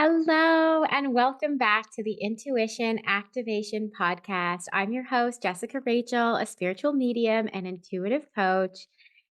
Hello, and welcome back to the Intuition Activation Podcast. I'm your host, Jessica Rachel, a spiritual medium and intuitive coach.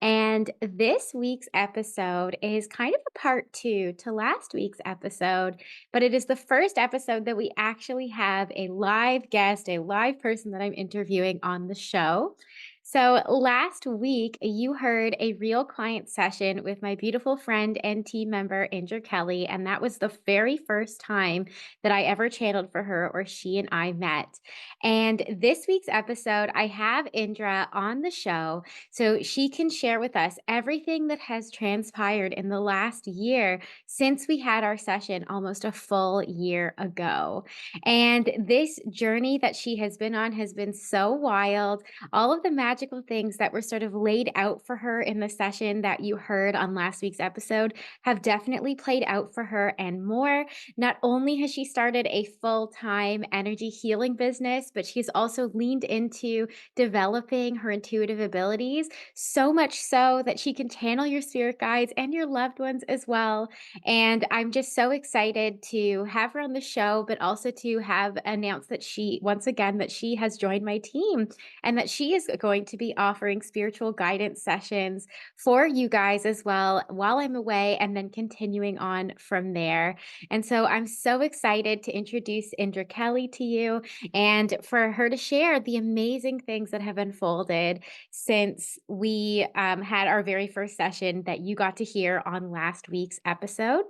And this week's episode is kind of a part two to last week's episode, but it is the first episode that we actually have a live guest, a live person that I'm interviewing on the show. So, last week, you heard a real client session with my beautiful friend and team member, Indra Kelly. And that was the very first time that I ever channeled for her or she and I met. And this week's episode, I have Indra on the show so she can share with us everything that has transpired in the last year since we had our session almost a full year ago. And this journey that she has been on has been so wild. All of the magical things that were sort of laid out for her in the session that you heard on last week's episode have definitely played out for her and more. Not only has she started a full time energy healing business, but she's also leaned into developing her intuitive abilities, so much so that she can channel your spirit guides and your loved ones as well. And I'm just so excited to have her on the show, but also to have announced that once again, that she has joined my team and that she is going to be offering spiritual guidance sessions for you guys as well while I'm away and then continuing on from there. And so I'm so excited to introduce Indra Kelly to you and for her to share the amazing things that have unfolded since we had our very first session that you got to hear on last week's episode.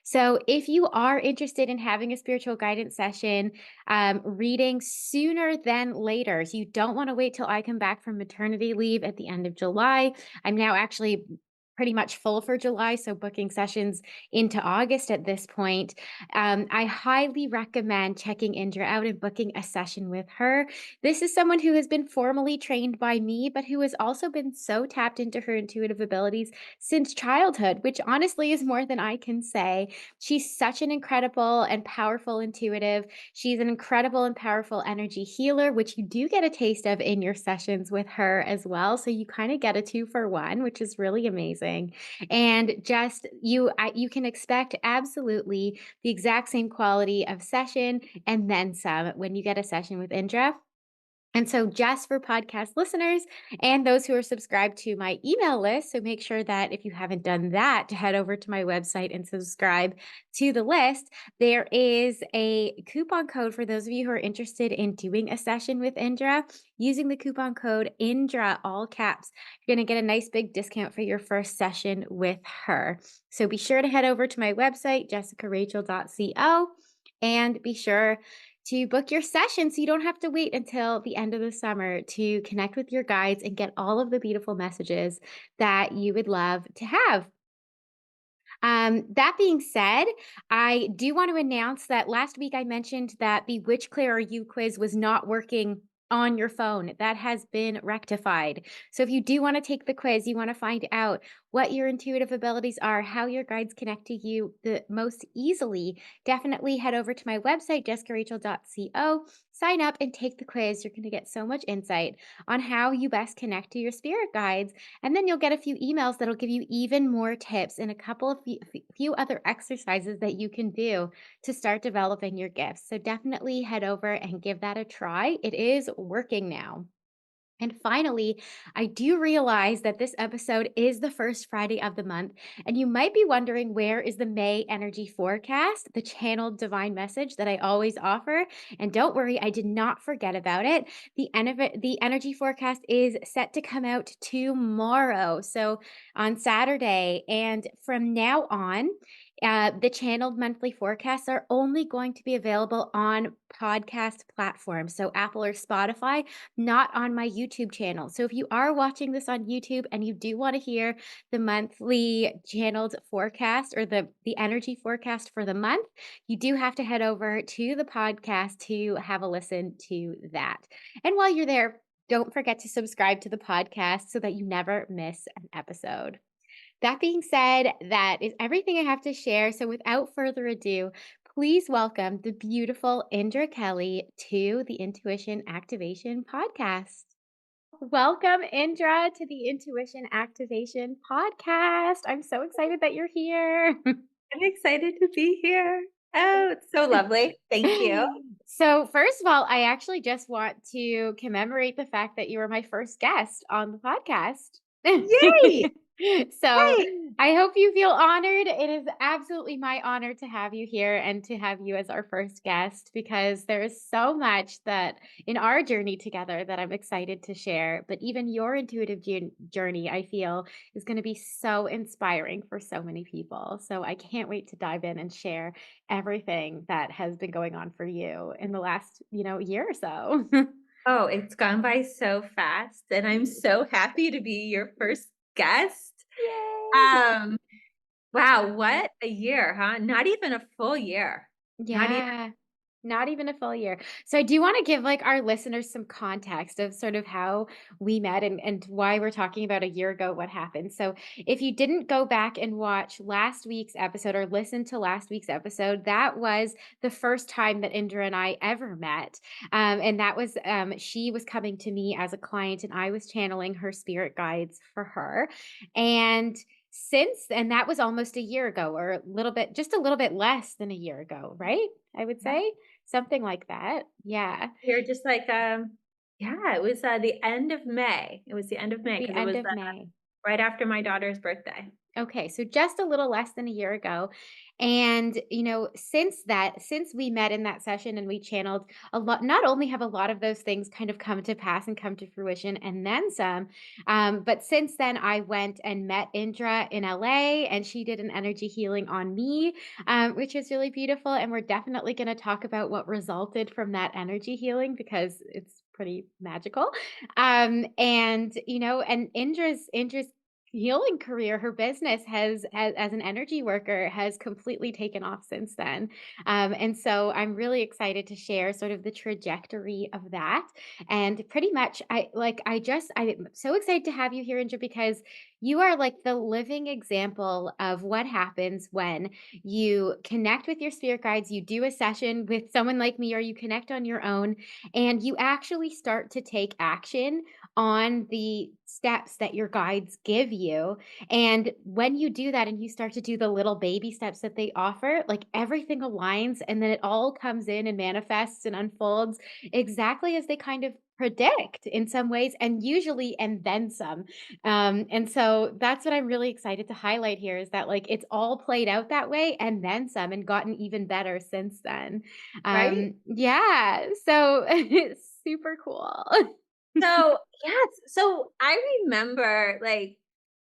So, if you are interested in having a spiritual guidance session, reading sooner than later, so you don't want to wait till I come back from maternity leave at the end of July. I'm now actually pretty much full for July, so booking sessions into August at this point. I highly recommend checking Indra out and booking a session with her. This is someone who has been formally trained by me, but who has also been so tapped into her intuitive abilities since childhood, which honestly is more than I can say. She's such an incredible and powerful intuitive. She's an incredible and powerful energy healer, which you do get a taste of in your sessions with her as well. So you kind of get a two for one, which is really amazing. And just you can expect absolutely the exact same quality of session and then some when you get a session with Indra. And so, just for podcast listeners and those who are subscribed to my email list, so make sure that if you haven't done that, to head over to my website and subscribe to the list. There is a coupon code for those of you who are interested in doing a session with Indra. Using the coupon code Indra, all caps, you're going to get a nice big discount for your first session with her. So, be sure to head over to my website, jessicarachel.co, and be sure to book your session so you don't have to wait until the end of the summer to connect with your guides and get all of the beautiful messages that you would love to have. That being said, I do want to announce that last week I mentioned that the Which Clear Are You quiz was not working on your phone. That has been rectified. So if you do want to take the quiz, you want to find out what your intuitive abilities are, how your guides connect to you the most easily, definitely head over to my website, jessicarachel.co, sign up and take the quiz. You're going to get so much insight on how you best connect to your spirit guides, and then you'll get a few emails that'll give you even more tips and a couple of few other exercises that you can do to start developing your gifts. So definitely head over and give that a try. It is working now. And finally, I do realize that this episode is the first Friday of the month, and you might be wondering, where is the May energy forecast, the channeled divine message that I always offer? And don't worry, I did not forget about it. The energy forecast is set to come out tomorrow, so on Saturday. And from now on, the channeled monthly forecasts are only going to be available on podcast platforms, so Apple or Spotify, not on my YouTube channel. So if you are watching this on YouTube and you do want to hear the monthly channeled forecast or the energy forecast for the month, you do have to head over to the podcast to have a listen to that. And while you're there, don't forget to subscribe to the podcast so that you never miss an episode. That being said, that is everything I have to share. So without further ado, please welcome the beautiful Indra Kelly to the Intuition Activation Podcast. Welcome, Indra, to the Intuition Activation Podcast. I'm so excited that you're here. I'm excited to be here. Oh, it's so lovely. Thank you. So, first of all, I actually just want to commemorate the fact that you were my first guest on the podcast. Yay! So, Yay! I hope you feel honored. It is absolutely my honor to have you here and to have you as our first guest because there is so much that in our journey together that I'm excited to share. But even your intuitive journey, I feel, is going to be so inspiring for so many people. So, I can't wait to dive in and share everything that has been going on for you in the last, year or so. Oh, it's gone by so fast, and I'm so happy to be your first guest. Yay! Um, wow, what a year, huh? Not even a full year. Not even Yeah. Not even a full year. So I do want to give like our listeners some context of sort of how we met and why we're talking about a year ago what happened. So if you didn't go back and watch last week's episode or listen to last week's episode, that was the first time that Indra and I ever met. And that was she was coming to me as a client and I was channeling her spirit guides for her. And and that was almost a year ago or a little bit, just a little bit less than a year ago, right? I would yeah. say something like that. Yeah. You're just like, yeah, it was, the end of May. It was the end of May The because it end was, of May. right after my daughter's birthday. Okay, so just a little less than a year ago. And, since we met in that session and we channeled a lot, not only have a lot of those things kind of come to pass and come to fruition and then some, but since then I went and met Indra in LA and she did an energy healing on me, which is really beautiful. And we're definitely going to talk about what resulted from that energy healing because it's pretty magical. And Indra's healing career, her business has as an energy worker has completely taken off since then. And so I'm really excited to share sort of the trajectory of that. And pretty much I'm so excited to have you here, Indra, because you are like the living example of what happens when you connect with your spirit guides, you do a session with someone like me, or you connect on your own, and you actually start to take action on the steps that your guides give you. And when you do that and you start to do the little baby steps that they offer, like everything aligns and then it all comes in and manifests and unfolds exactly as they kind of predict in some ways and usually and then some. And so that's what I'm really excited to highlight here is that like it's all played out that way and then some and gotten even better since then. Right? Yeah, so it's super cool. So, yes, so I remember, like,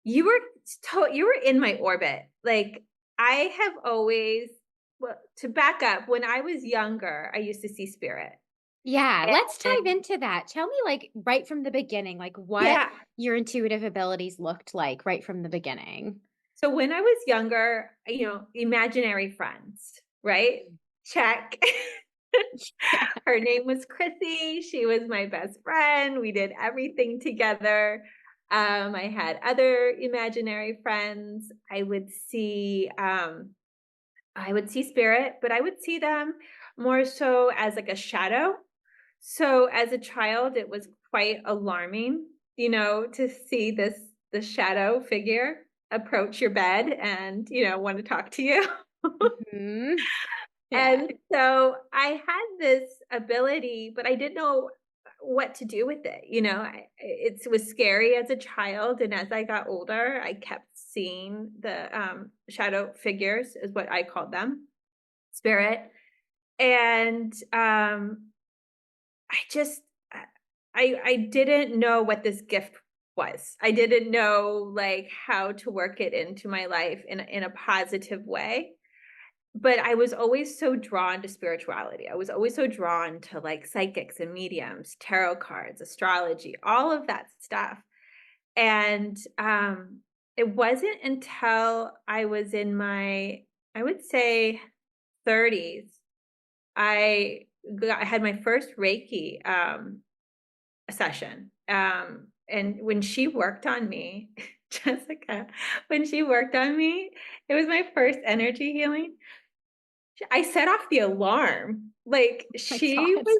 you were you were in my orbit. Like, I have always well, to back up, when I was younger, I used to see spirit. Yeah, let's dive And into that. Tell me, like, right from the beginning, like, what yeah. your intuitive abilities looked like right from the beginning. So when I was younger, imaginary friends, right? Mhm. Check. Yeah. Her name was Chrissy. She was my best friend. We did everything together. I had other imaginary friends. I would see spirit, but I would see them more so as like a shadow. So as a child, it was quite alarming, to see this shadow figure approach your bed and, want to talk to you. Mhm. Yeah. And so I had this ability, but I didn't know what to do with it. It was scary as a child. And as I got older, I kept seeing the shadow figures, is what I called them, spirit. And I just, I didn't know what this gift was. I didn't know like how to work it into my life in a positive way. But I was always so drawn to spirituality. I was always so drawn to like psychics and mediums, tarot cards, astrology, all of that stuff. And it wasn't until I was in my, I would say, 30s, I had my first Reiki session. And when she worked on me, Jessica, when she worked on me, it was my first energy healing. I set off the alarm. Like My she God. was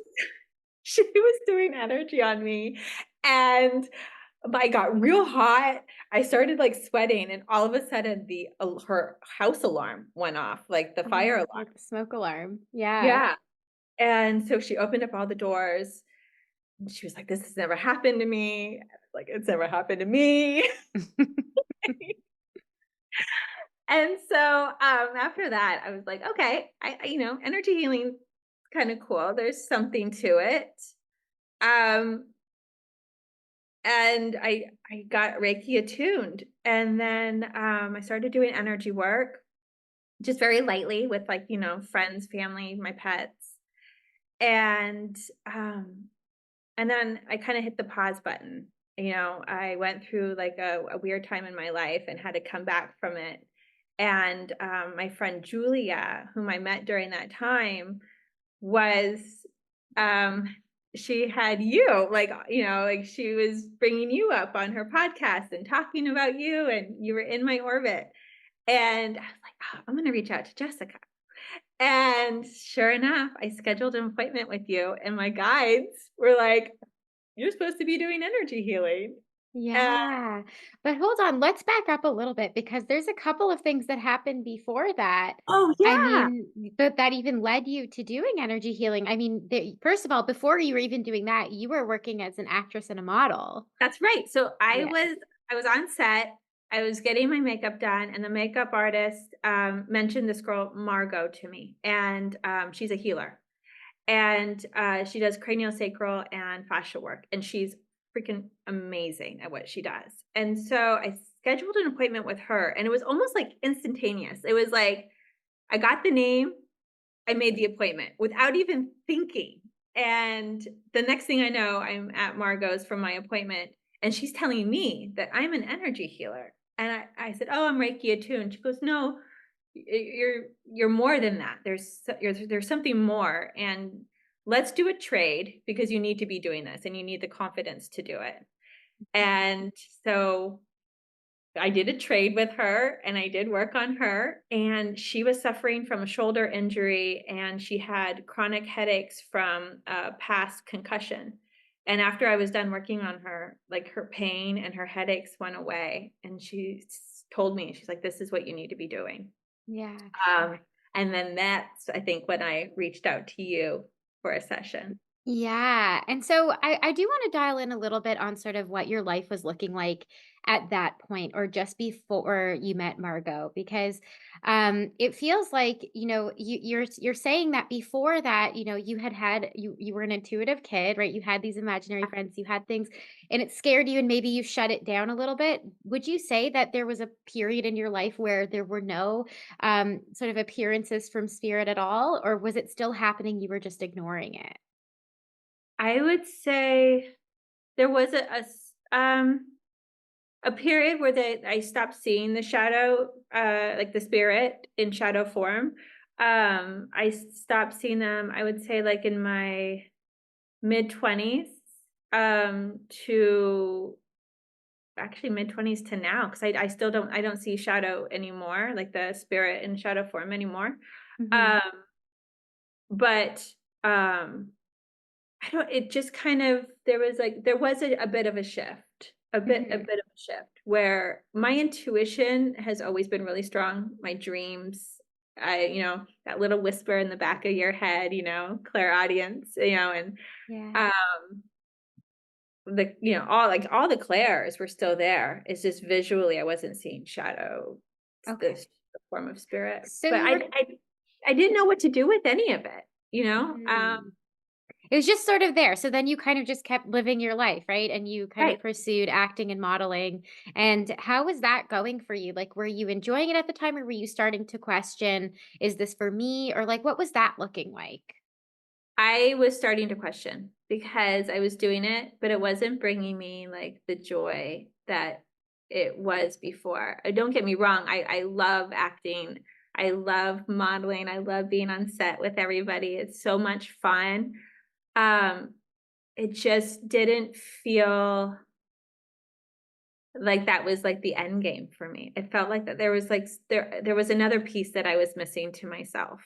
she was doing energy on me. And but I got real hot. I started, like, sweating, and all of a sudden, her house alarm went off, like, the fire Oh, alarm. like the smoke alarm. Yeah. Yeah, and so she opened up all the doors, and she was like, "This has never happened to me." I was like, "It's never happened to me." And so, after that, I was like, "Okay, energy healing kinda cool. There's something to it." Um, and I got Reiki attuned, and then, I started doing energy work, just very lightly with, like, friends, family, my pets, and, um, and then I kinda hit the pause button. I went through, like, a weird time in my life and had to come back from it, and, my friend Julia, whom I met during that time, was, um she had you, like, she was bringing you up on her podcast and talking about you, and you were in my orbit, and I was like, "Oh, I'm gonna reach out to Jessica." And sure enough, I scheduled an appointment with you, and my guides were like, "You're supposed to be doing energy healing." And Yeah. But hold on, let's back up a little bit because there's a couple of things that happened before that. oh, I yeah, mean, that even led you to doing energy healing. I mean, first of all, before you were even doing that, you were working as an actress and a model. that's right. So Yeah. I was on set, I was getting my makeup done, and the makeup artist, mentioned this girl, Margot, to me, and, she's a healer. And, she does craniosacral and fascia work, and she's freaking amazing at what she does. And so I scheduled an appointment with her, and it was almost, like, instantaneous. It was like, I got the name, I made the appointment without even thinking. And the next thing I know, I'm at Margot's for my appointment, and she's telling me that I'm an energy healer. And I said, "Oh, I'm Reiki attuned." She goes, "No, you're more than that. There's something more, and let's do a trade because you need to be doing this, and you need the confidence to do it." And so I did a trade with her, and I did work on her, and she was suffering from a shoulder injury, and she had chronic headaches from a past concussion. And after I was done working on her, like, her pain and her headaches went away, and told me, she's like, "This is what you need to be doing." Yeah. Um, and then that's, I think, when I reached out to you for a session. Yeah. And so I do want to dial in a little bit on sort of what your life was looking like at that point or just before you met Margot, because it feels like, you're saying that before that, you were an intuitive kid, right? You had these imaginary friends, you had things, and it scared you and maybe you shut it down a little bit. Would you say that there was a period in your life where there were no sort of appearances from spirit at all, or was it still happening? You were just ignoring it? I would say there was a period where I stopped seeing the shadow, like the spirit in shadow form. I stopped seeing them, I would say, like, in my mid-20s, to actually mid-20s to now, because I don't see shadow anymore, like the spirit in shadow form anymore. Mhm. Um, but, um I don't it just kind of there was a bit of a shift, a Mhm. bit of a shift where my intuition has always been really strong, my dreams, that little whisper in the back of your head, clairaudience, and, Yeah. um, all the clairs were still there. It's just visually I wasn't seeing shadow, Okay. the form of spirit, So but you were I didn't know what to do with any of it, you know? mm. It was just sort of there. So then you kind of just kept living your life, right? And you kind of Right. pursued acting and modeling. And how was that going for you? Like, were you enjoying it at the time or were you starting to question, is this for me? Or like, what was that looking like? I was starting to question because I was doing it, but it wasn't bringing me, like, the joy that it was before. Don't get me wrong, I love acting, I love modeling, I love being on set with everybody, it's so much fun. Um, it just didn't feel like that was, like, the end game for me. It felt like that there was, like, there was another piece that I was missing to myself,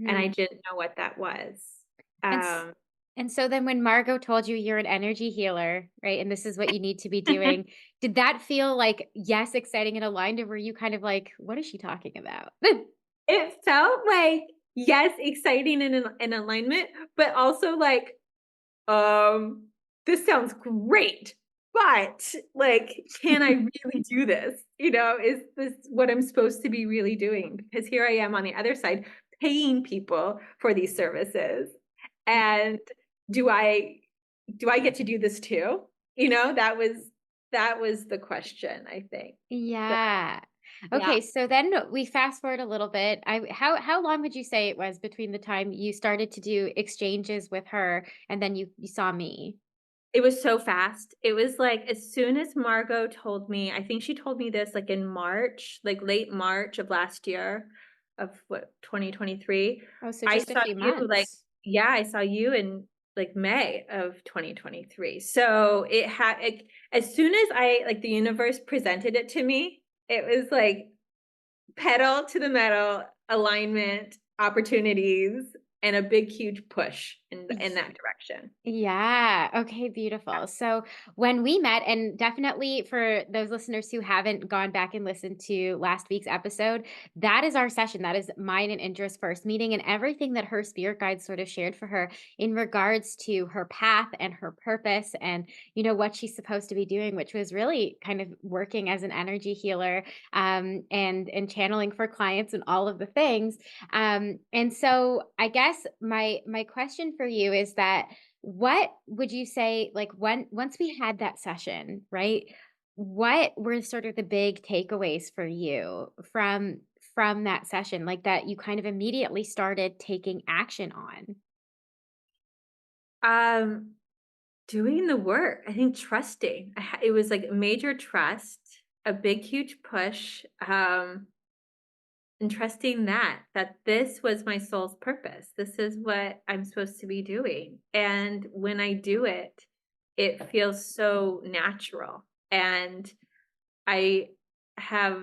and I Mhm. didn't know what that was. And Um And so then when Margot told you you're an energy healer, right, and this is what you need to be doing, did that feel like, yes, exciting and aligned, or were you kind of like, "What is she talking about?" It felt like, yes, exciting and in alignment, but also like, um, this sounds great, but, like, can I really do this? Is this what I'm supposed to be really doing? Because here I am on the other side paying people for these services, and do I do I get to do this too? That was the question, I think. That Yeah. yeah. Okay, so then we fast forward a little bit. How long would you say it was between the time you started to do exchanges with her and then you saw me? It was so fast. It was, like, as soon as Margot told me I think she told me this, like, in March, like, late March of last year of what, 2023. Oh, so I just a saw few you, like months. yeah, I saw you in, like, May of 2023. So, it had like, as soon as the universe presented it to me, it was, like, pedal to the metal, alignment, opportunities, and a big, huge push in that direction. Yeah. Okay, beautiful. So when we met, and definitely for those listeners who haven't gone back and listened to last week's episode, that is our session. That is mine and Indra's first meeting, and everything that her spirit guide sort of shared for her in regards to her path and her purpose and, what she's supposed to be doing, which was really kind of working as an energy healer, and channeling for clients and all of the things. And so I guess my question for you is that what would you say, like, once we had that session, right? What were sort of the big takeaways for you from that session, like that you kind of immediately started taking action on? Um Doing the work, I think trusting. It was like major trust, a big, huge push, and trusting that this was my soul's purpose. This is what I'm supposed to be doing. And when I do it, it feels so natural. And I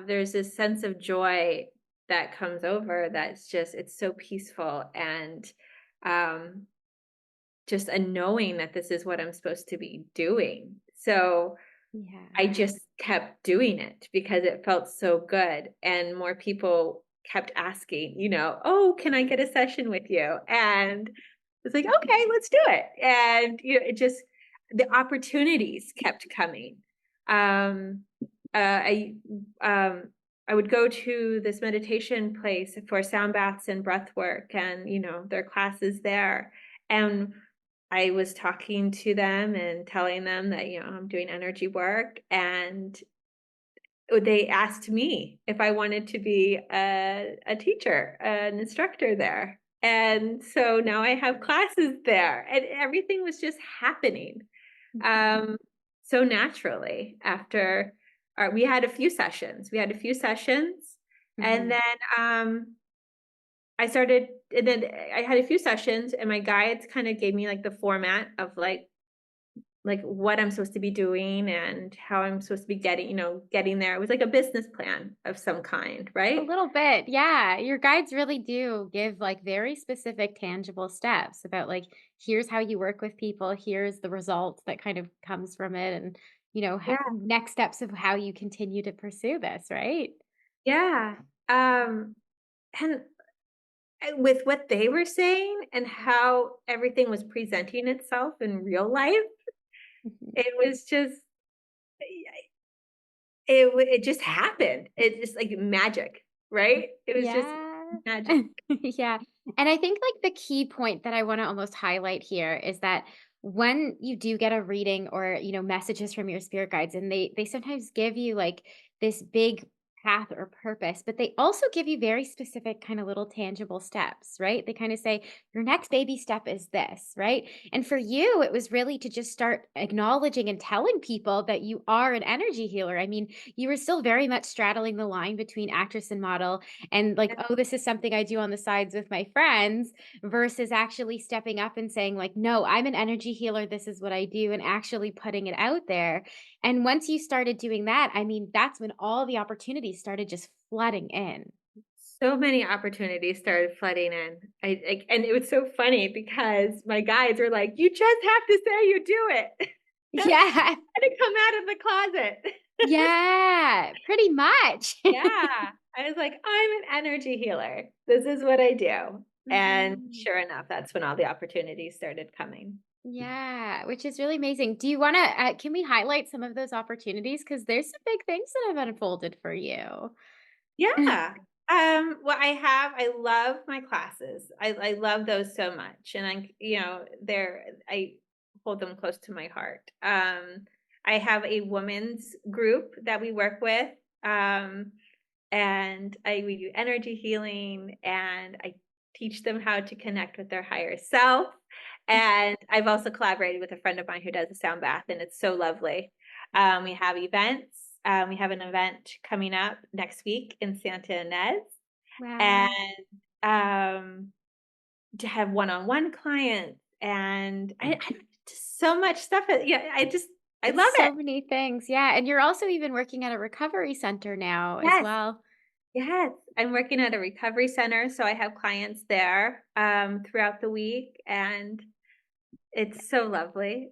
there's this sense of joy that comes over that's just, it's so peaceful and um, just a knowing that this is what I'm supposed to be doing. So I Yeah. just kept doing it because it felt so good, and more people kept asking, "Oh, can I get a session with you?" And it's like, "Okay, let's do it." And, it just the opportunities kept coming. Um, um, I would go to this meditation place for sound baths and breath work and, their classes there, and I was talking to them and telling them that, I'm doing energy work, and they asked me if I wanted to be a teacher, an instructor there. And so now I have classes there, and everything was just happening Mhm. um, so naturally after we had a few sessions. We had a few sessions, and Mhm. then and then I had a few sessions, and my guides kind of gave me like the format of like what I'm supposed to be doing and how I'm supposed to be getting there. It was like a business plan of some kind, A right? little bit, yeah. Your guides really do give like very specific, tangible steps about like, here's how you work with people, here's the results that kind of comes from it, and Yeah, next steps of how you continue to pursue this, right? yeah. Um, and with what they were saying and how everything was presenting itself in real life, Mhm. it was just it just happened. It just like magic, right? It was just Yeah. magic. Yeah. And I think like the key point that I want to almost highlight here is that when you do get a reading or, messages from your spirit guides, and they sometimes give you like this big path or purpose, but they also give you very specific kind of little tangible steps, right? They kind of say your next baby step is this, right? And for you it was really to just start acknowledging and telling people that you are an energy healer. I mean, you were still very much straddling the line between actress and model, and like, oh, this is something I do on the sides with my friends, versus actually stepping up and saying like, no, I'm an energy healer, this is what I do, and actually putting it out there. And once you started doing that, I mean, that's when all the opportunities started just flooding in. so many opportunities started flooding in. And it was so funny because my guides were like, "You just have to say you do it." Yeah. And to come out of the closet. Yeah, pretty much. Yeah. I was like, "I'm an energy healer. This is what I do." And Mhm. sure enough, that's when all the opportunities started coming. Yeah, which is really amazing. Do you wanna can we highlight some of those opportunities? Because there's some big things that have unfolded for you. Yeah. Well, I love my classes. I love those so much, and I hold them close to my heart. I have a women's group that we work with, um, and we do energy healing, and I teach them how to connect with their higher self. And I've also collaborated with a friend of mine who does a sound bath, and it's so lovely. We have events. We have an event coming up next week in Santa Ynez, and Wow. to have one-on-one clients, and I just so much stuff. Yeah, I It's love it. so many things, yeah, and you're also even working at a recovery center now as Yes. well. Yes, I'm working at a recovery center, so I have clients there, throughout the week, and it's so lovely.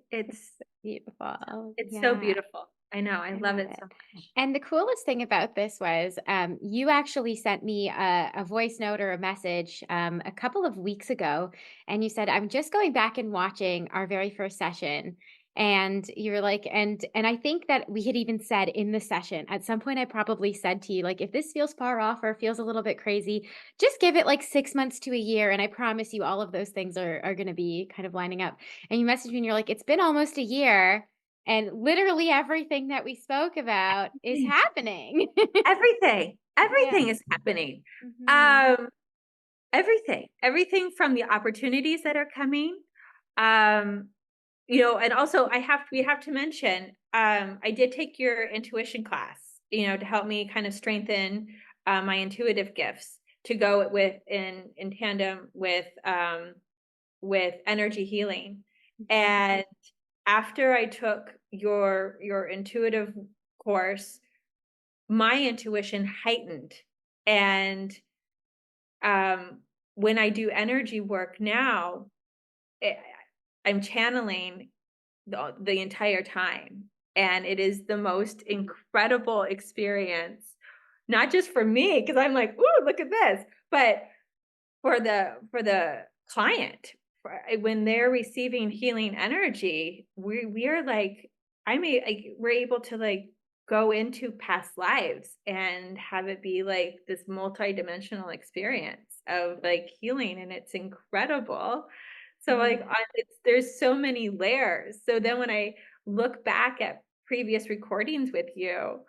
Beautiful, It's so yeah. beautiful. I know, I I love love it it. so much. And the coolest thing about this was you actually sent me a voice note or a message a couple of weeks ago. And you said, I'm just going back and watching our very first session. And you were like, and I think that we had even said in the session, at some point I probably said to you, like, if this feels far off or feels a little bit crazy, just give it like 6 months to a year. And I promise you all of those things are gonna be kind of lining up. And you messaged me and you're like, it's been almost a year and literally everything that we spoke about is Everything, happening. Yeah. everything is happening. Mhm. Um, everything from the opportunities that are coming, um, and also we have to mention, I did take your intuition class, to help me kind of strengthen, my intuitive gifts to go in tandem with energy healing. Mhm. And after I took your intuitive course, my intuition heightened. And when I do energy work now, eh, I'm channeling the entire time. And it is the most incredible experience, not just for me, because I'm like, ooh, look at this, but for the client, when they're receiving healing energy, we are like, we're able to like go into past lives and have it be like this multi-dimensional experience of like healing, and it's incredible. So like Yeah. there's so many layers. So then when I look back at previous recordings with you,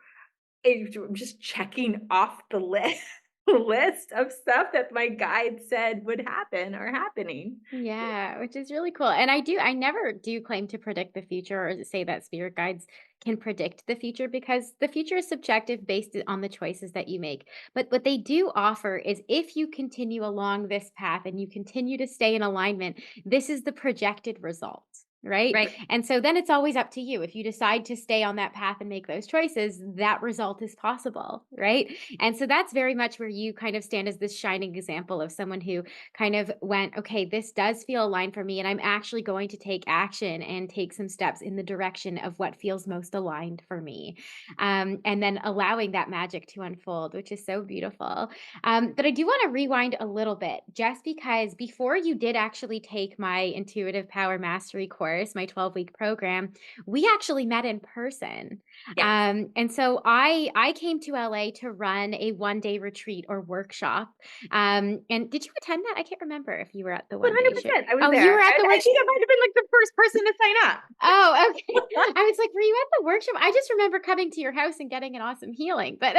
I'm just checking off the list list of stuff that my guide said would happen are happening. Yeah, which is really cool. And I never do claim to predict the future or say that spirit guides can predict the future because the future is subjective based on the choices that you make. But what they do offer is if you continue along this path and you continue to stay in alignment, this is the projected result. Right. Right. And so then it's always up to you. If you decide to stay on that path and make those choices, that result is possible. Right. And so that's very much where you kind of stand as this shining example of someone who kind of went, okay, this does feel aligned for me. And I'm actually going to take action and take some steps in the direction of what feels most aligned for me. And then allowing that magic to unfold, which is so beautiful. But I do want to rewind a little bit just because before you did actually take my intuitive power mastery course, my 12-week program, we actually met in person. Yes. And so I came to LA to run a 1-day retreat or workshop and did you attend that? I can't remember if you were at the one day shoot. 100%. I was Oh, you there. were at the I workshop. think I might have been like the first person to sign up. Oh, okay. I was like, were you at the workshop? I just remember coming to your house and getting an awesome healing, but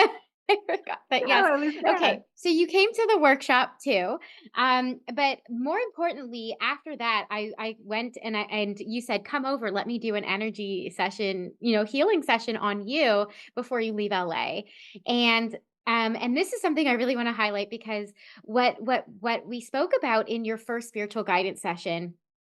I forgot that. No, Yes. I was there. Okay. So you came to the workshop too. But more importantly, after that, I went and you said, come over, let me do an energy session, healing session on you before you leave LA. And this is something I really want to highlight because what we spoke about in your first spiritual guidance session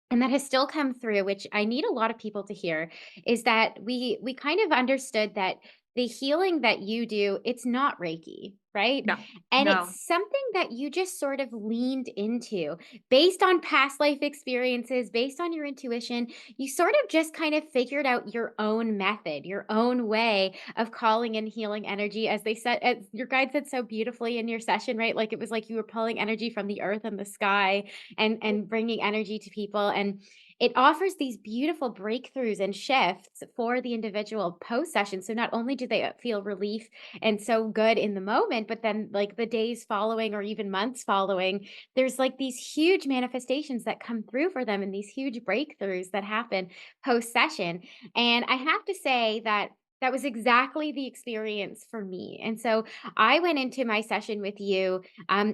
and that has still come through, which I need a lot of people to hear, is that we kind of understood that the healing that you do, it's not Reiki, right? No, And no. it's something that you just sort of leaned into based on past life experiences, based on your intuition. You sort of just kind of figured out your own method, your own way of calling in healing energy. As they said, as your guide said so beautifully in your session, right? Like it was like you were pulling energy from the earth and the sky and bringing energy to people. And it offers these beautiful breakthroughs and shifts for the individual post session. So not only do they feel relief and so good in the moment, but then like the days following or even months following, there's like these huge manifestations that come through for them and these huge breakthroughs that happen post session. And I have to say that that was exactly the experience for me. And so I went into my session with you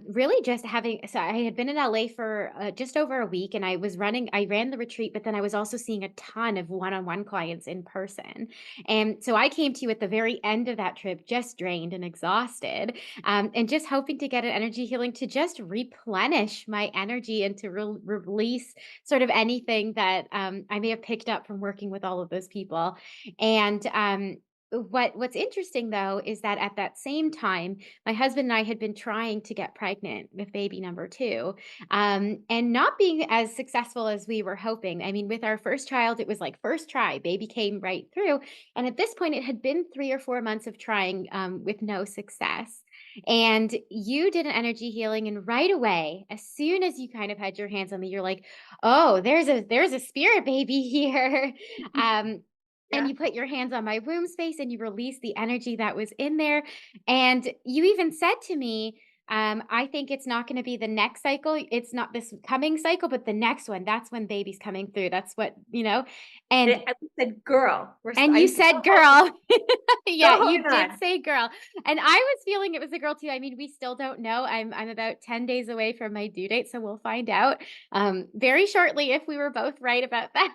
really just having, so I had been in LA for just over a week and I ran the retreat, but then I was also seeing a ton of one on one clients in person. And so I came to you at the very end of that trip, just drained and exhausted, and just hoping to get an energy healing to just replenish my energy and to release sort of anything that I may have picked up from working with all of those people. And what's interesting though is that at that same time, my husband and I had been trying to get pregnant with baby number two, and not being as successful as we were hoping. I mean, with our first child, it was like first try, baby came right through. And at this point, it had been 3 or 4 months of trying with no success. And you did an energy healing, and right away, as soon as you kind of had your hands on me, you're like, "Oh, there's a spirit baby here." Um, and Yeah. you put your hands on my womb space and you released the energy that was in there. And you even said to me, I think it's not going to be the next cycle. It's not this coming cycle, but the next one. That's when baby's coming through. That's what, you know. And I said, "Girl." and I you still said hold girl. still Yeah, you holding did on. say girl. And I was feeling it was a girl too. I mean, we still don't know. I'm about 10 days away from my due date, so we'll find out very shortly if we were both right about that.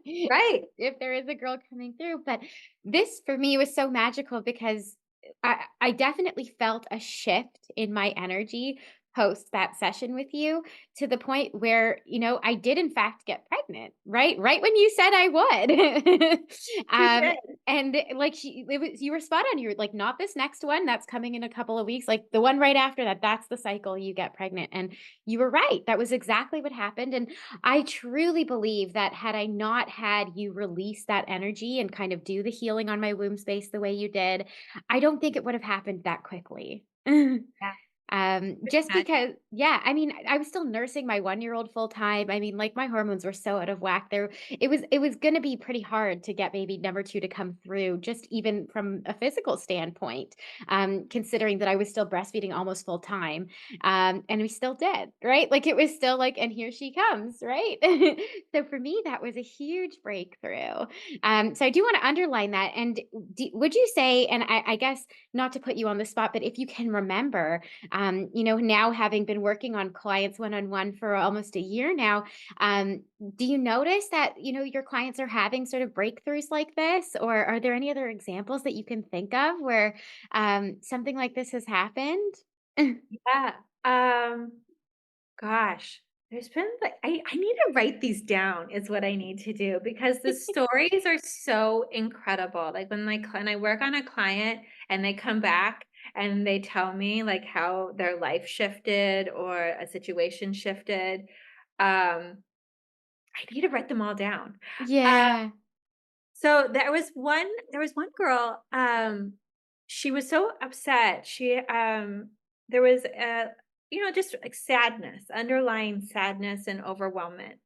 Right. If there is a girl coming through. But this for me was so magical because I definitely felt a shift in my energy post that session with you to the point where, I did in fact get pregnant, right when you said I would. You um did. and like you were spot on. You were like, not this next one that's coming in a couple of weeks, like the one right after that, that's the cycle you get pregnant. And you were right, that was exactly what happened. And I truly believe that had I not had you release that energy and kind of do the healing on my womb space the way you did, I don't think it would have happened that quickly. Yeah. Just Imagine. because, yeah, I mean, I was still nursing my 1-year-old full time. I mean, like my hormones were so out of whack there. It was going to be pretty hard to get baby number two to come through, just even from a physical standpoint, considering that I was still breastfeeding almost full time. And we still did, right? Like it was still like, and here she comes, right? So for me, that was a huge breakthrough. So I do want to underline that. And would you say, and I guess not to put you on the spot, but if you can remember, now having been working on clients one on one for almost a year now, do you notice that, your clients are having sort of breakthroughs like this? Or are there any other examples that you can think of where something like this has happened? Yeah. Gosh, there's been like I need to write these down is what I need to do because the stories are so incredible. Like when I work on a client and they come back and they tell me like how their life shifted or a situation shifted, I need to write them all down. Uh, Yeah. so there was one girl, she was so upset. There was just like sadness, underlying sadness and overwhelmment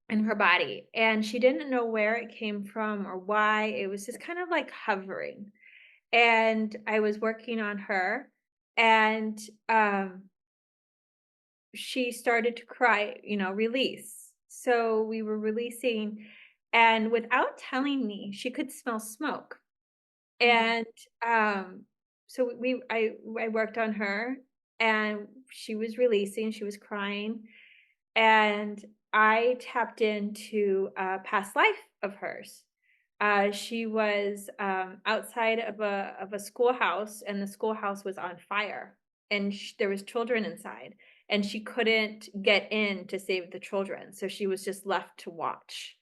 in her body. And she didn't know where it came from or why. It was just kind of like hovering. And I was working on her and she started to cry, release. So we were releasing, and without telling me, she could smell smoke. Mm. And so I worked on her, and she was releasing, she was crying, and I tapped into a past life of hers. She was outside of a schoolhouse, and the schoolhouse was on fire, and there was children inside, and she couldn't get in to save the children, so she was just left to watch,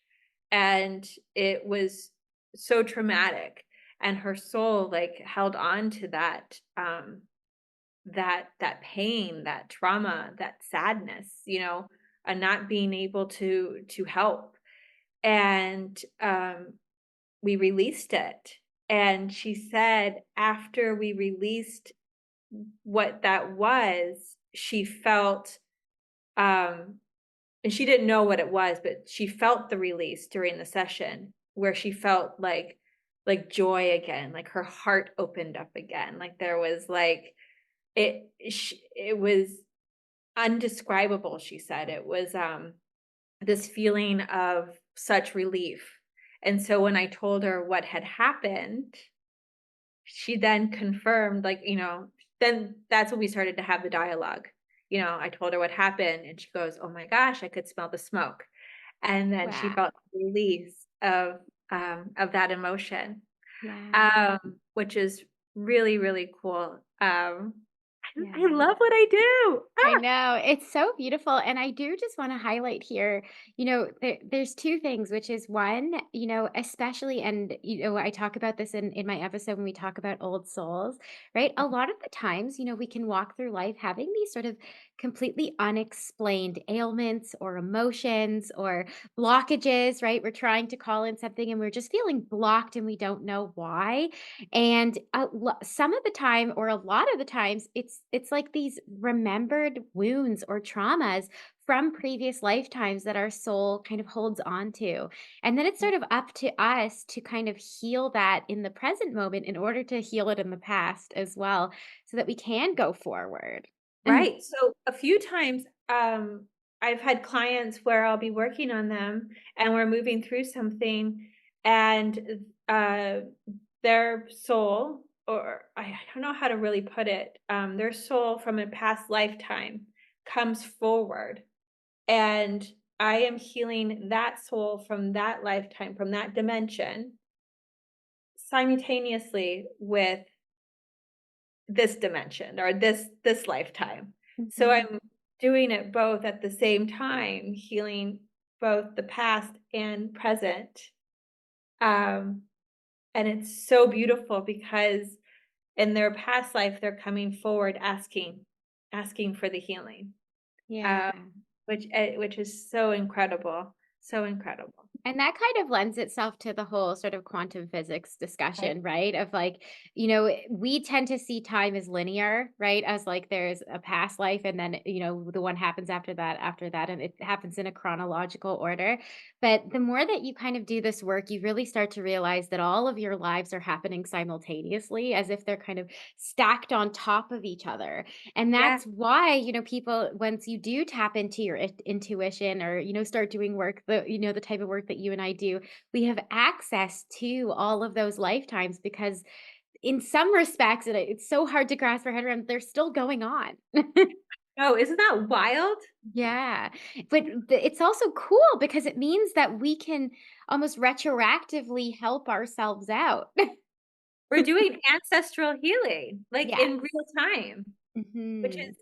and it was so traumatic. and her soul like held on to that that pain, that trauma, that sadness, and not being able to help. And we released it. And she said after we released what that was, she felt um and she didn't know what it was, but she felt the release during the session where she felt like joy again, like her heart opened up again. Like there was like it was undescribable, she said. It was this feeling of such relief. And so when I told her what had happened, she then confirmed, like, then that's when we started to have the dialogue. I told her what happened and she goes, "Oh my gosh, I could smell the smoke." And then she Wow. felt the release of that emotion, Yeah. which is really, really cool. I Yeah. love what I do. I Ah! know. It's so beautiful. And I do just want to highlight here, there's two things, which is one, especially, and, I talk about this in my episode when we talk about old souls, right? A lot of the times, we can walk through life having these sort of completely unexplained ailments or emotions or blockages, right? We're trying to call in something and we're just feeling blocked and we don't know why. And some of the time, or a lot of the times, it's like these remembered wounds or traumas from previous lifetimes that our soul kind of holds on to. And then it's sort of up to us to kind of heal that in the present moment in order to heal it in the past as well, so that we can go forward. Right. So a few times, I've had clients where I'll be working on them and we're moving through something and their soul, or I don't know how to really put it, their soul from a past lifetime comes forward. And I am healing that soul from that lifetime, from that dimension, simultaneously with this dimension or this lifetime. So Mhm. I'm doing it both at the same time, healing both the past and present. Um, and it's so beautiful because in their past life, they're coming forward asking for the healing, Yeah. uh, which is so incredible, so incredible. And that kind of lends itself to the whole sort of quantum physics Right, discussion, right? Of like, we tend to see time as linear, right? As like there's a past life and then, the one happens after that, and it happens in a chronological order. But the more that you kind of do this work, you really start to realize that all of your lives are happening simultaneously as if they're kind of stacked on top of each other. And yeah. that's why, people, once you do tap into your intuition or, start doing work, the type of work that you and I do, we have access to all of those lifetimes because in some respects, and it's so hard to grasp our head around, they're still going on. Oh, isn't that wild? Yeah. But it's also cool because it means that we can almost retroactively help ourselves out. We're doing ancestral healing, like, Yes. in real time, which Mhm. is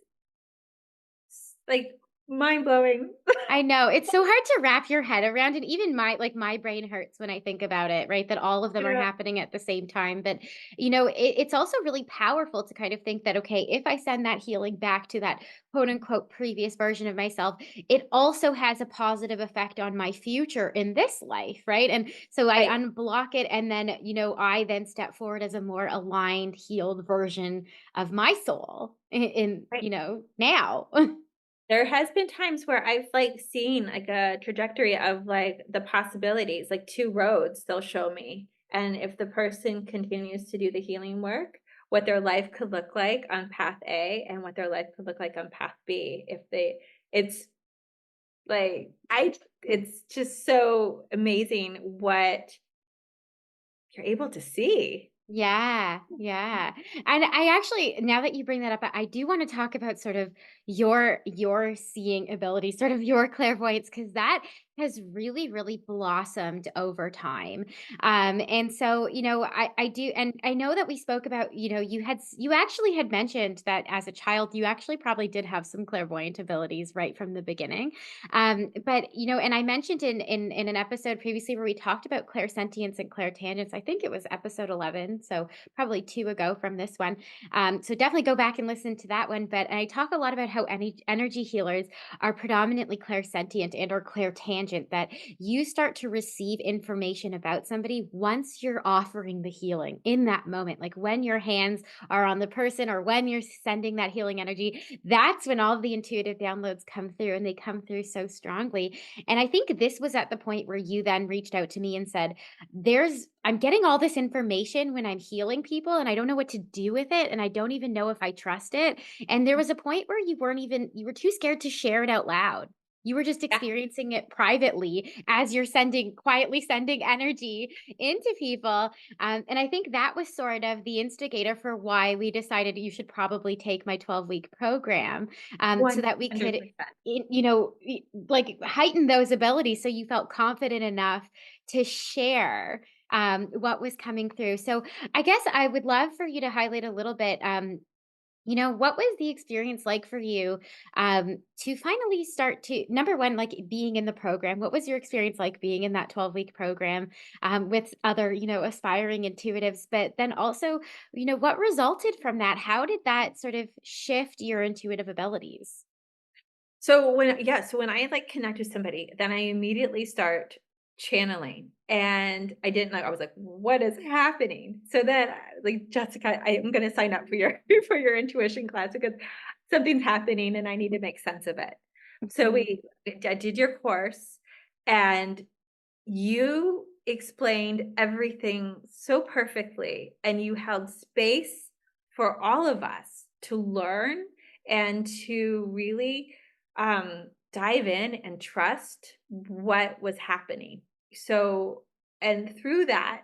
like, mind-blowing. I know, it's so hard to wrap your head around, and even my brain hurts when I think about it, right? That all of them are Yeah, happening at the same time, but, it's also really powerful to kind of think that, okay, if I send that healing back to that quote unquote "previous version of myself," it also has a positive effect on my future in this life, right? And so I right, unblock it, and then, I then step forward as a more aligned, healed version of my soul right. now. There has been times where I've, like, seen, like, a trajectory of, like, the possibilities, like, 2 roads they'll show me, and if the person continues to do the healing work, what their life could look like on path A and what their life could look like on path B if they it's like, it's just so amazing what you're able to see. Yeah, yeah. And I actually, now that you bring that up, I do want to talk about sort of your seeing ability, sort of your clairvoyance, because that has really, really blossomed over time. And so, I do, and I know that we spoke about, you actually had mentioned that as a child, you actually probably did have some clairvoyant abilities right from the beginning. But and I mentioned in an episode previously where we talked about clairsentience and clairtangence. I think it was episode 11, so probably two ago from this one. So definitely go back and listen to that one. But I talk a lot about how energy healers are predominantly clairsentient and or clairtangent. That you start to receive information about somebody once you're offering the healing in that moment, like when your hands are on the person or when you're sending that healing energy. That's when all the intuitive downloads come through, and they come through so strongly. And I think this was at the point where you then reached out to me and said, I'm getting all this information when I'm healing people and I don't know what to do with it. And I don't even know if I trust it. And there was a point where you were too scared to share it out loud. You were just Yeah, experiencing it privately as you're quietly sending energy into people. And I think that was sort of the instigator for why we decided you should probably take my 12-week program, so that we could, 100%. like heighten those abilities so you felt confident enough to share what was coming through. So I guess I would love for you to highlight a little bit. What was the experience like for you, to finally start to, number one, like being in the program? What was your experience like being in that 12-week program, with other, aspiring intuitives? But then also, what resulted from that? How did that sort of shift your intuitive abilities? So when I, like, connect with somebody, then I immediately start channeling, and I didn't know, I was like, "What is happening?" So then, like, "Jessica, I am gonna sign up for your for your intuition class because something's happening and I need to make sense of it." So Mhm. I did your course, and you explained everything so perfectly, and you held space for all of us to learn and to really dive in and trust what was happening. So, and through that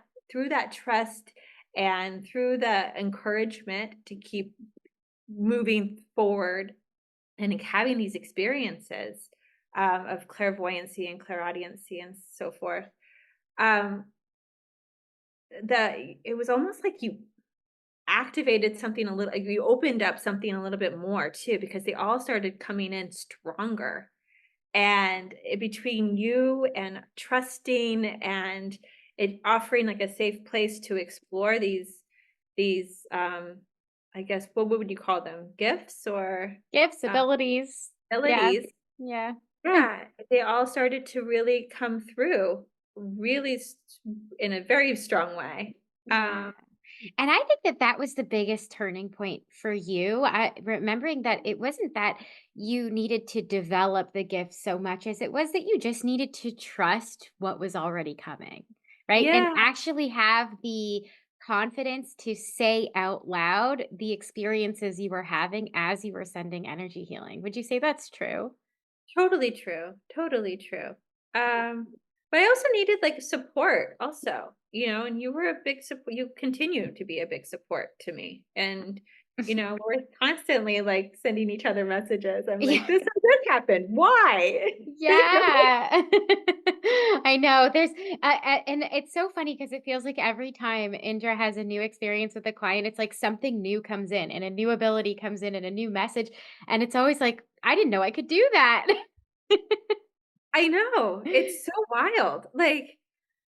trust and through the encouragement to keep moving forward and having these experiences of clairvoyancy and clairaudiency and so forth, um, it was almost like you activated something a little, like you opened up something a little bit more too, because they all started coming in stronger. And between you and trusting and it offering like a safe place to explore these I guess what would you call them? Gifts or Gifts, uh, abilities. Yeah. abilities. Yeah. Yeah, they all started to really come through really in a very strong way. Yeah. And I think that that was the biggest turning point for you. Remembering that it wasn't that you needed to develop the gift so much as it was that you just needed to trust what was already coming, right? And Yeah, actually have the confidence to say out loud the experiences you were having as you were sending energy healing. Would you say that's true? totally true, totally true. Um, but I also needed, like, support also, and you were a big support. You continue to be a big support to me, and, we're constantly, like, sending each other messages. I'm Yeah. like, "This and this happened. Why?" Yeah. I know. And it's so funny because it feels like every time Indra has a new experience with a client, it's like something new comes in and a new ability comes in and a new message. And it's always like, I didn't know I could do that. I know, it's so wild, like,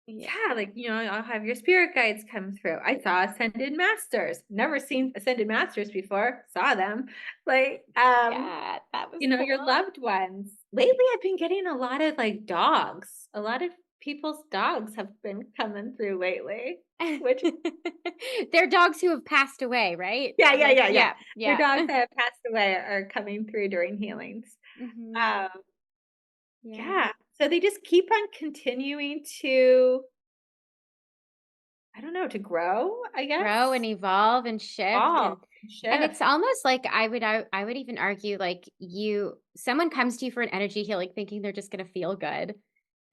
Yeah. yeah, like, I'll have your spirit guides come through. I saw ascended masters, never seen ascended masters before, saw them. Like, Yeah. That was your cool. loved ones. Lately, I've been getting a lot of, like, dogs. A lot of people's dogs have been coming through lately, which They're dogs who have passed away, right? yeah, yeah, Like, yeah, yeah. yeah, Their yeah. dogs that have passed away are coming through during healings. Hmm. Um, Yeah. yeah, so they just keep on continuing to, I don't know, to grow, I Grow and guess? evolve and shift, Evolve, and it's shift. almost like I would even argue, like, someone comes to you for an energy healing thinking they're just gonna feel good,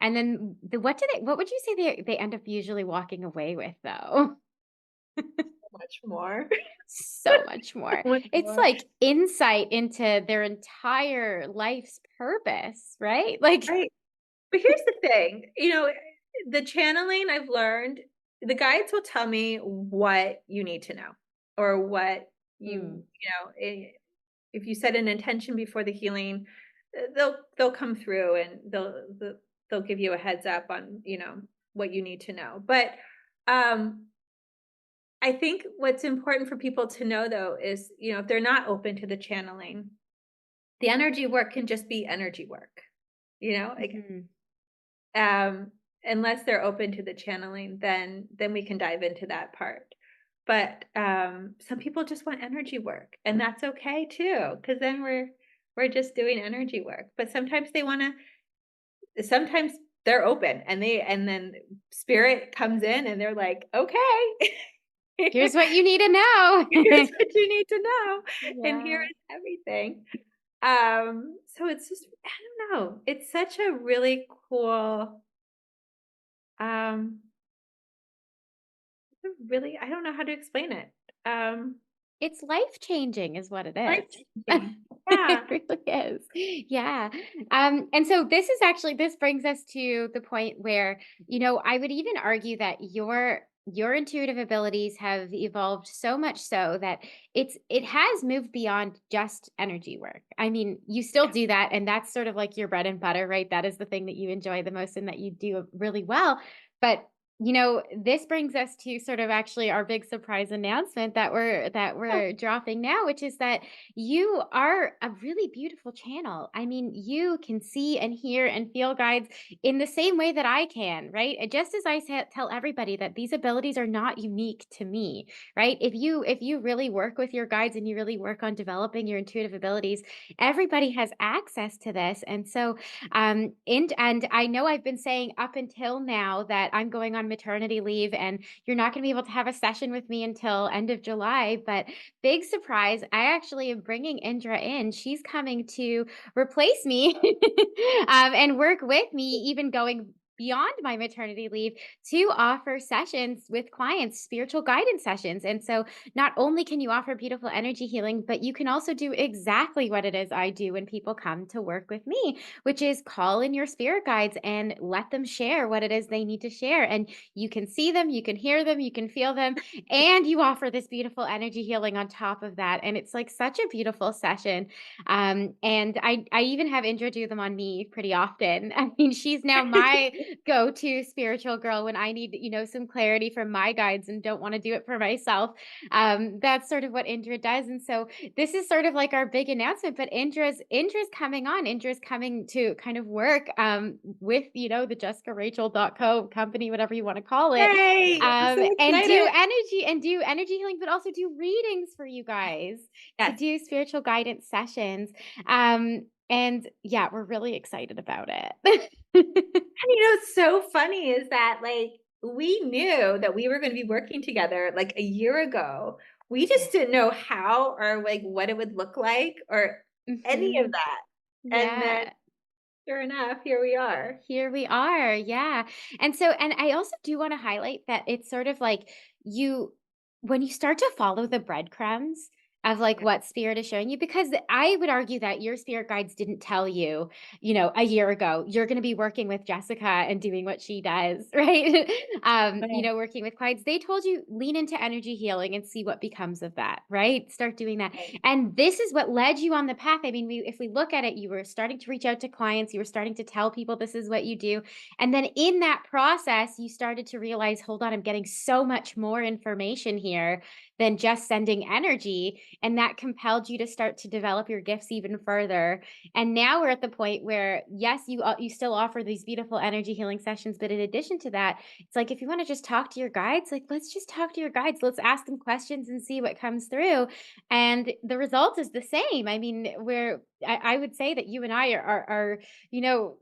and then what would you say they end up usually walking away with, though? Much more. So much more. So much It's more. like insight into their entire life's purpose, right? Like, Right. But here's the thing, the channeling I've learned, the guides will tell me what you need to know or what mm, if you set an intention before the healing, they'll come through and they'll give you a heads up on, what you need to know. But um I think what's important for people to know though is, if they're not open to the channeling, the energy work can just be energy work. Like mhm. um unless they're open to the channeling, then we can dive into that part. But some people just want energy work, and that's okay too, because then we're just doing energy work. But sometimes they're open, and then spirit comes in and they're like, okay. Here's what you need to know. Here's what you need to know, and here Yeah. is everything. So it's just, I don't know. It's such a really cool, um, I don't know how to explain it. Um, It's life-changing is what it life is. changing. It Yeah. really is. Yeah. And so this brings us to the point where, I would even argue that your intuitive abilities have evolved so much so that it has moved beyond just energy work. I mean, you still Yeah. do that, and that's sort of like your bread and butter, right? That is the thing that you enjoy the most and that you do really well. But this brings us to sort of actually our big surprise announcement that we're dropping now, which is that you are a really beautiful channel. I mean, you can see and hear and feel guides in the same way that I can, right? And just as tell everybody that these abilities are not unique to me, right? If you really work with your guides and you really work on developing your intuitive abilities, everybody has access to this. And so and I know I've been saying up until now that I'm going on maternity leave and you're not going to be able to have a session with me until end of July, but big surprise, I actually am bringing Indra in. She's coming to replace me and work with me, even going beyond my maternity leave to offer sessions with clients, spiritual guidance sessions. And so not only can you offer beautiful energy healing, but you can also do exactly what it is I do when people come to work with me, which is call in your spirit guides and let them share what it is they need to share. And you can see them, you can hear them, you can feel them, and you offer this beautiful energy healing on top of that. And it's like such a beautiful session. And I even have Indra do them on me pretty often. I mean, she's now my go to spiritual girl when I need, some clarity from my guides and don't want to do it for myself. That's sort of what Indra does. And so this is sort of like our big announcement, but Indra's coming on. Indra's coming to kind of work with, the JessicaRachel.co company, whatever you want to call it. Yay! I'm so And excited. do energy healing, but also do readings for you guys to Yes. do spiritual guidance sessions. And yeah, we're really excited about it. And what's so funny is that, like, we knew that we were gonna be working together, like, a year ago. We just didn't know how or, like, what it would look like or any of Mhm. that. And then Yeah. sure enough, here we are. Here we are. Yeah. And I also do want to highlight that it's sort of like you, when you start to follow the breadcrumbs of like Yeah. what spirit is showing you, because I would argue that your spirit guides didn't tell you, a year ago, you're going to be working with Jessica and doing what she does, right? Right, Working with clients, they told you lean into energy healing and see what becomes of that, right? Start doing that. right. And this is what led you on the path. I mean, if we look at it, you were starting to reach out to clients, you were starting to tell people this is what you do. And then in that process, you started to realize, hold on, I'm getting so much more information here than just sending energy. And that compelled you to start to develop your gifts even further. And now we're at the point where, yes, you still offer these beautiful energy healing sessions, but in addition to that, it's like if you want to just talk to your guides, like let's just talk to your guides. Let's ask them questions and see what comes through, and the result is the same. I mean, I would say that you and I are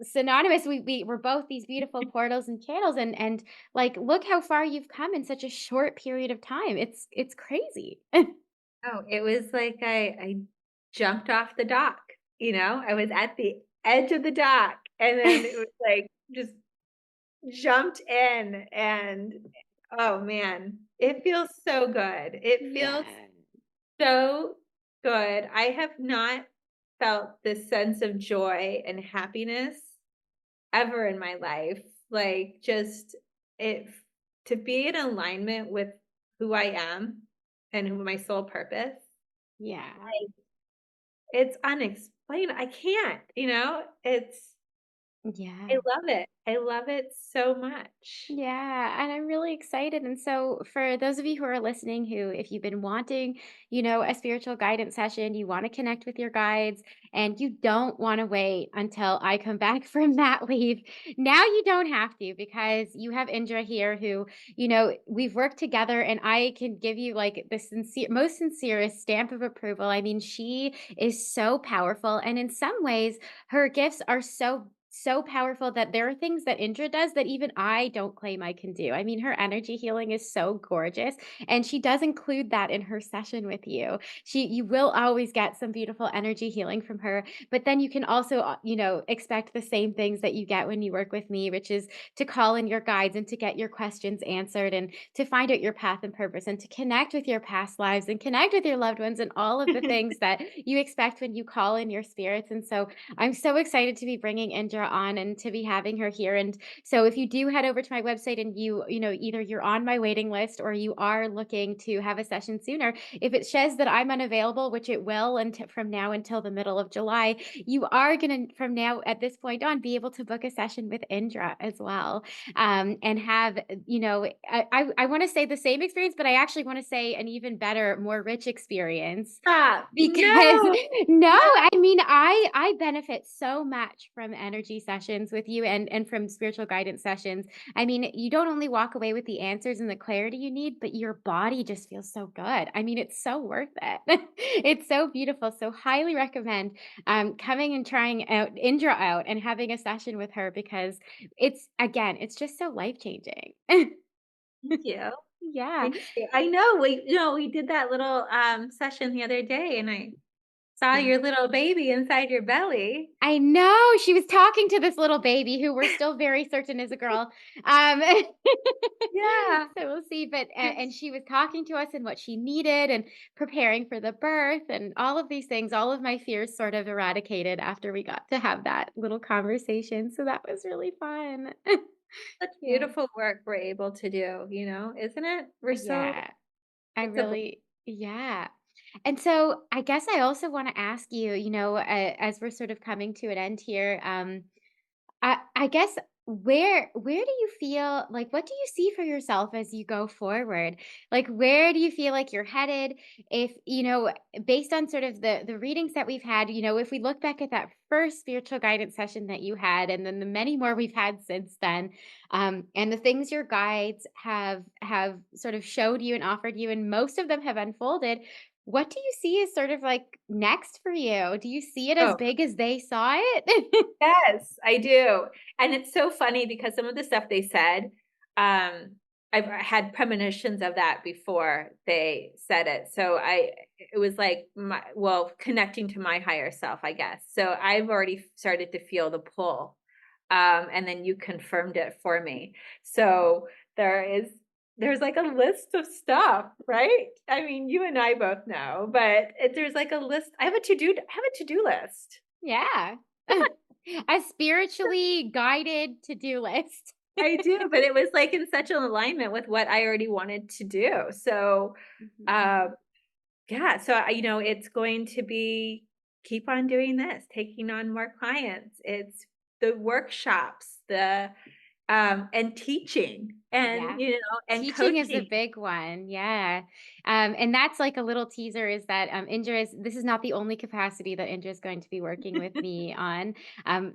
synonymous. We're both these beautiful portals and channels, and like look how far you've come in such a short period of time. It's crazy. Oh, it was like I jumped off the dock, I was at the edge of the dock, and then it was like, just jumped in, and Oh, man. It feels so good. It feels Yeah. so good. I have not felt this sense of joy and happiness ever in my life. Like, just it to be in alignment with who I am and who my sole purpose, Yeah. like, it's unexplainable. I can't, I Yeah. love it. I love it so much. Yeah, and I'm really excited. And so, for those of you who are listening, who, if you've been wanting, a spiritual guidance session, you want to connect with your guides, and you don't want to wait until I come back from that leave, now you don't have to, because you have Indra here who, we've worked together, and I can give you like the most sincerest stamp of approval. I mean, she is so powerful. And in some ways, her gifts are so powerful that there are things that Indra does that even I don't claim I can do. I mean, her energy healing is so gorgeous, and she does include that in her session with you. You will always get some beautiful energy healing from her, but then you can also, expect the same things that you get when you work with me, which is to call in your guides and to get your questions answered and to find out your path and purpose and to connect with your past lives and connect with your loved ones and all of the things that you expect when you call in your spirits. And so I'm so excited to be bringing Indra on and to be having her here. And so if you do head over to my website and either you're on my waiting list or you are looking to have a session sooner, if it says that I'm unavailable, which it will until from now until the middle of July, you are going to, from now at this point on, be able to book a session with Indra as well. And have, I want to say the same experience, but I actually want to say an even better, more rich experience. Stop. Because No. no, No. I mean, I benefit so much from energy sessions with you and from spiritual guidance sessions. I mean, you don't only walk away with the answers and the clarity you need, but your body just feels so good. I mean, it's so worth it. It's so beautiful. So highly recommend coming and trying out Indra out and having a session with her, because it's just so life-changing. Thank you. Yeah. Thank you. I know we did that little, session the other day, and I saw Yeah. your little baby inside your belly. I know, she was talking to this little baby who we're still very certain is a girl, um, Yeah. so we'll see, but and It's she was talking to us and what she needed and preparing for the birth and all of these things, all of my fears sort of eradicated after we got to have that little conversation, so that was really fun. such Yeah. beautiful work we're able to do, isn't it? We're so Yeah. I it's a bl really yeah. And so I guess I also wanna ask you, as we're sort of coming to an end here, I guess, where do you feel like, what do you see for yourself as you go forward? Like, where do you feel like you're headed? If, based on sort of the readings that we've had, if we look back at that first spiritual guidance session that you had, and then the many more we've had since then, and the things your guides have sort of showed you and offered you, and most of them have unfolded. What do you see as sort of like next for you? Do you see it as Oh, big as they saw it? yes, I do, and it's so funny because some of the stuff they said, um, I've had premonitions of that before they said it, so it was like connecting to my higher self, I guess, so I've already started to feel the pull, and then you confirmed it for me, so there's like a list of stuff, right? I mean, you and I both know, but there's like a list. I have a to-do list. Yeah. A spiritually guided to-do list. I do, but it was, like, in such an alignment with what I already wanted to do. So, Mhm. uh, yeah, so it's going to be keep on doing this, taking on more clients. It's the workshops, and teaching Yeah. and Teaching is a coaching. big one, yeah. And that's like a little teaser, is that, Indra is this is not the only capacity that Indra is going to be working with me on.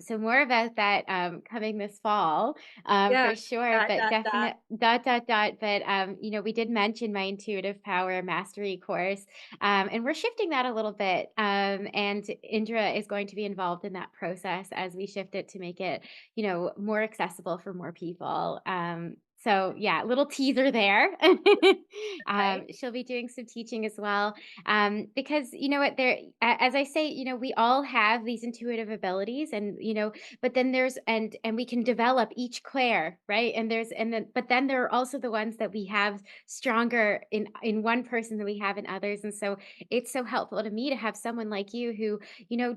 So more about that, coming this fall, Yeah, for sure, dot, but dot, dot. definite but, we did mention my Intuitive Power Mastery course, and we're shifting that a little bit, and Indra is going to be involved in that process as we shift it to make it, more accessible for more people. So, yeah, little teaser there. Right? She'll be doing some teaching as well, because you know what? As I say, we all have these intuitive abilities, and but then and we can develop each clair, right? But then there are also the ones that we have stronger in one person than we have in others, and so it's so helpful to me to have someone like you who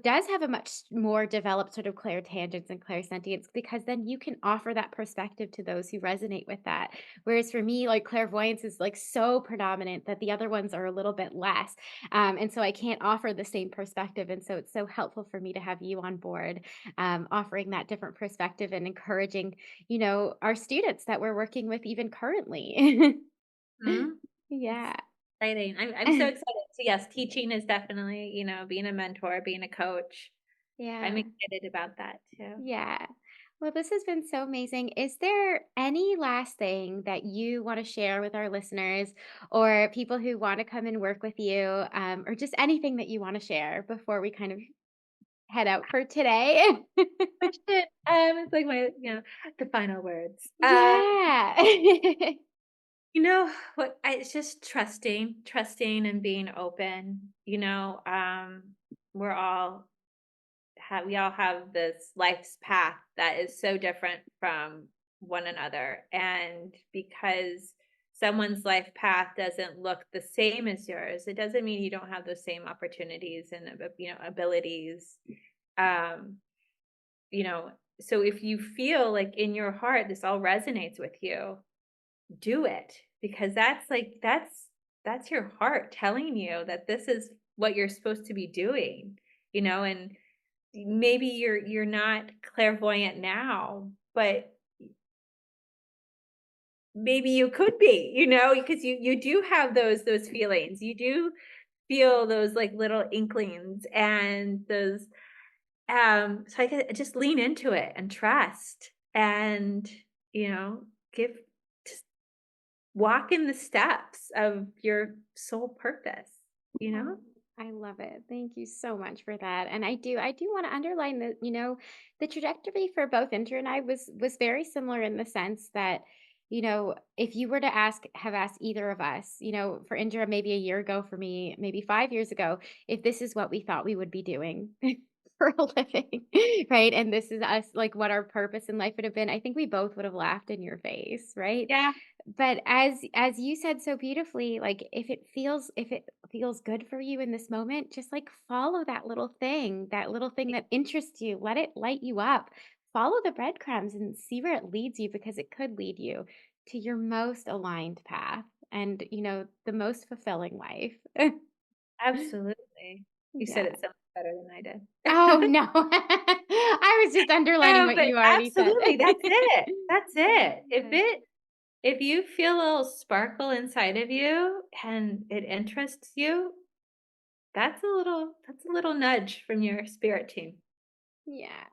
does have a much more developed sort of clairtangence and clairsentience, because then you can offer that perspective to those who resonate with that. Whereas for me, like clairvoyance is like so predominant that the other ones are a little bit less. And so I can't offer the same perspective. And so it's so helpful for me to have you on board, offering that different perspective and encouraging, our students that we're working with even currently. Mhm. It's Yeah. exciting. I'm so excited. So, yes, teaching is definitely, being a mentor, being a coach. I'm Yeah. excited about that too. Yeah. Well, this has been so amazing. Is there any last thing that you want to share with our listeners or people who want to come and work with you, or just anything that you want to share before we kind of head out for today? Question, it's like the final words. Yeah. You know what? It's just trusting and being open. We're all we all have this life's path that is so different from one another, and because someone's life path doesn't look the same as yours, it doesn't mean you don't have those same opportunities and abilities. Um, you know, so if you feel like in your heart this all resonates with you, do it, because that's your heart telling you that this is what you're supposed to be doing, and maybe you're not clairvoyant now, but maybe you could be, because you do have those feelings. You do feel those like little inklings and those so I could just lean into it and trust and, you know, give just walk in the steps of your soul purpose, you know? Oh, I love it. Thank you so much for that. And I do want to underline that, the trajectory for both Indra and I was very similar in the sense that, if you were to have asked either of us, for Indra maybe a year ago, for me, maybe 5 years ago, if this is what we thought we would be doing for a living, right? And this is us, like what our purpose in life would have been, I think we both would have laughed in your face, right? Yeah, But as you said so beautifully, like if it feels good for you in this moment, just like follow that little thing that interests you. Let it light you up. Follow the breadcrumbs and see where it leads you, because it could lead you to your most aligned path and, the most fulfilling life. absolutely. You said Yeah. it so much better than I Oh, did. no. I was just underlining No, what but you already said. absolutely, that's it. That's it. Yeah. If you feel a little sparkle inside of you and it interests you, that's a little nudge from your spirit team. Yeah.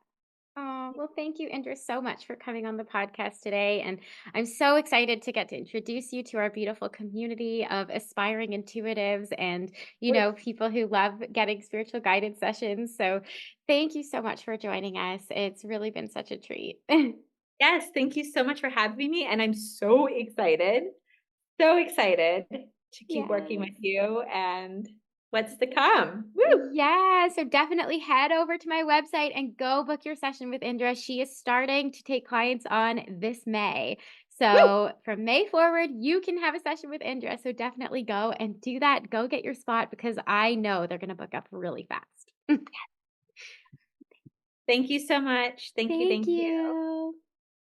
Oh, well, thank you, Indra, so much for coming on the podcast today. And I'm so excited to get to introduce you to our beautiful community of aspiring intuitives and, people who love getting spiritual guidance sessions. So thank you so much for joining us. It's really been such a treat. Yes, thank you so much for having me, and I'm so excited to keep working Yes. with you and what's to come. Woo! Yeah, so definitely head over to my website and go book your session with Indra. She is starting to take clients on this May. Woo! So from May forward, you can have a session with Indra. So definitely go and do that. Go get your spot, because I know they're going to book up really fast. Thank you so much. Thank you, Thank thank you. you.